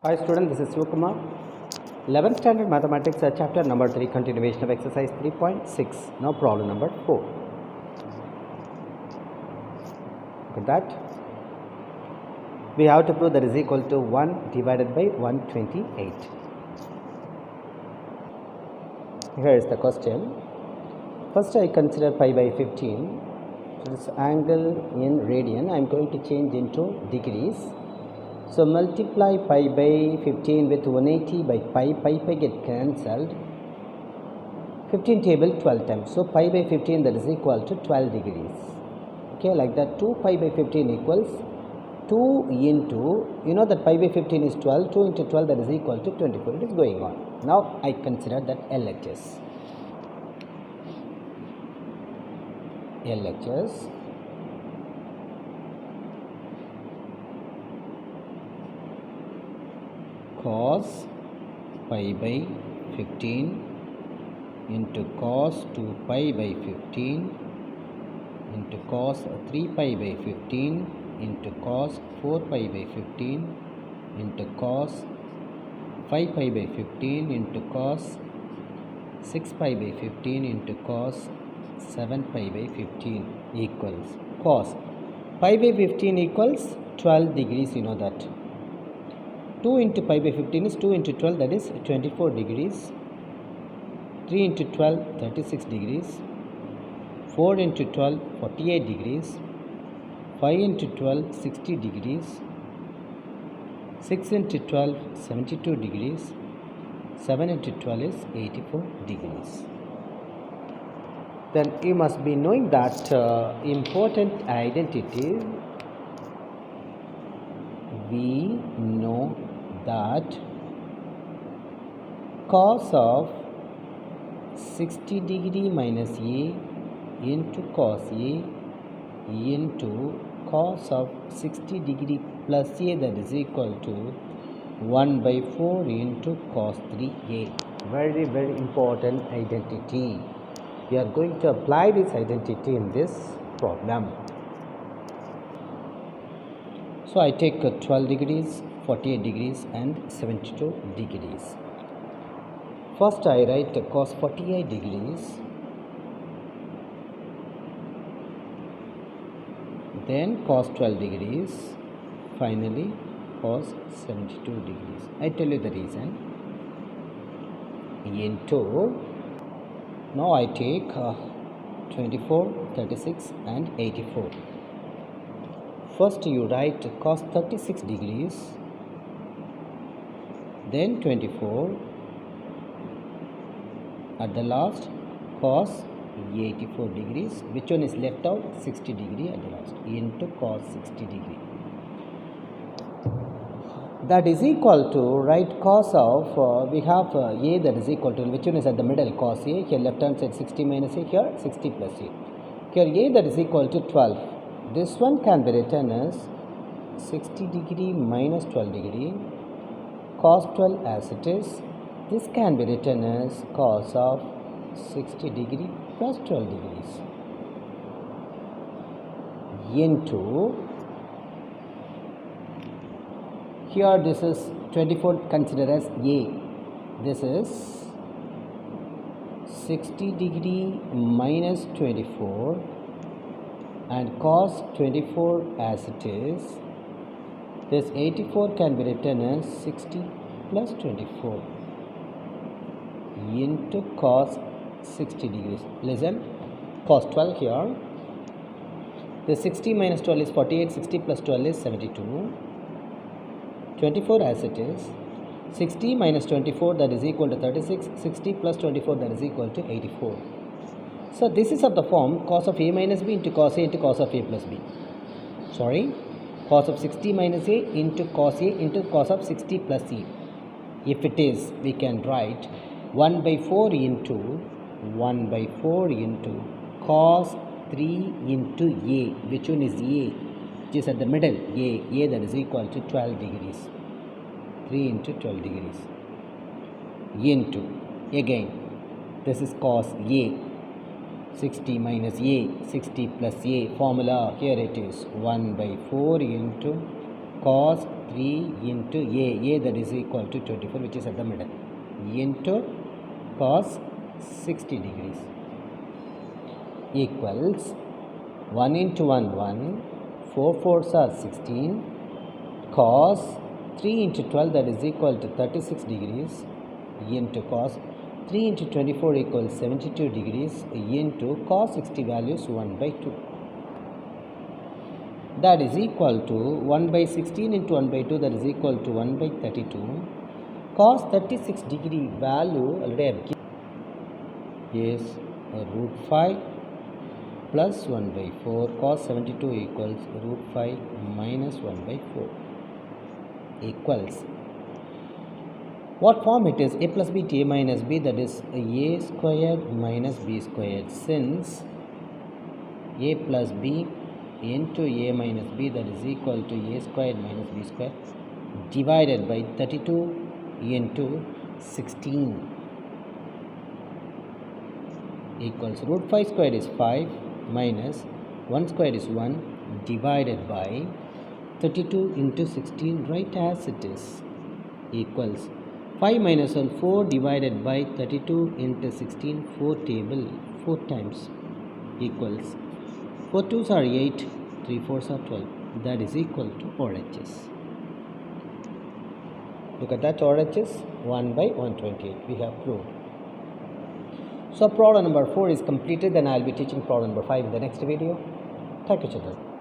Hi student, this is Sivakumar. 11th standard mathematics chapter number 3, continuation of exercise 3.6. Now problem number 4. Look at that. We have to prove that is equal to 1 divided by 128. Here is the question. First I consider pi by 15. This angle in radian I am going to change into degrees. So multiply pi by 15 with 180 by pi get cancelled. 15 table 12 times. So pi by 15 that is equal to 12 degrees. Okay, like that 2 pi by 15 equals 2 into, you know that pi by 15 is 12, 2 into 12 that is equal to 24. It is going on. Now I consider that LHS. LHS cos pi by 15 into cos 2 pi by 15 into cos 3 pi by 15 into cos 4 pi by 15 into cos 5 pi by 15 into cos 6 pi by 15 into cos 7 pi by 15 equals cos pi by 15 equals 12 degrees, you know that. 2 into pi by 15 is 2 into 12, that is 24 degrees. 3 into 12, 36 degrees. 4 into 12, 48 degrees. 5 into 12, 60 degrees. 6 into 12, 72 degrees. 7 into 12 is 84 degrees. Then you must be knowing that important identity. We know that cos of 60 degree minus a into cos a into cos of 60 degree plus a, that is equal to 1 by 4 into cos 3a. Very important identity. We are going to apply this identity in this problem. So I take 12 degrees, 48 degrees and 72 degrees. First I write cos 48 degrees, then cos 12 degrees, finally cos 72 degrees. I tell you the reason. Into, now I take 24, 36 and 84. First you write cos 36 degrees, then 24, at the last cos 84 degrees, which one is left out? 60 degree at the last, into cos 60 degree. That is equal to, write cos of, we have a that is equal to, which one is at the middle, cos a, here left hand side 60 minus a, here 60 plus a. Here a that is equal to 12. This one can be written as 60 degree minus 12 degree, cos 12 as it is. This can be written as cos of 60 degree plus 12 degrees into, here this is 24, consider as a. This is 60 degree minus 24 and cos 24 as it is. This 84 can be written as 60 plus 24 into cos 60 degrees. Listen, cos 12 here. The 60 minus 12 is 48, 60 plus 12 is 72. 24 as it is. 60 minus 24, that is equal to 36. 60 plus 24, that is equal to 84. So this is of the form cos of a minus b into cos a into cos of a plus b. Sorry, cos of 60 minus a into cos a into cos of 60 plus a. If it is, we can write 1 by 4 into 1 by 4 into cos 3 into a, which one is a, which is at the middle, a that is equal to 12 degrees. 3 into 12 degrees into, again this is cos a, 60 minus a, 60 plus a, formula here it is 1 by 4 into cos 3 into a that is equal to 24, which is at the middle, into cos 60 degrees equals 1 into 1 1, 4 4s are 16, cos 3 into 12 that is equal to 36 degrees into cos 3 into 24 equals 72 degrees into cos 60 values 1 by 2. That is equal to 1 by 16 into 1 by 2 that is equal to 1 by 32. Cos 36 degree value already I have given is root 5 plus 1 by 4. Cos 72 equals root 5 minus 1 by 4 equals, what form it is? A plus b to a minus b, that is a squared minus b squared, since a plus b into a minus b that is equal to a squared minus b squared divided by 32 into 16 equals root 5 squared is 5 minus 1 squared is 1 divided by 32 into 16, right as it is, equals 5 minus 1 4 divided by 32 into 16, 4 table 4 times, equals 4 2s are 8, 3 4s are 12, that is equal to RHS. Look at that, RHS 1 by 128 we have proved. So problem number 4 is completed. Then I will be teaching problem number 5 in the next video. Thank you, children.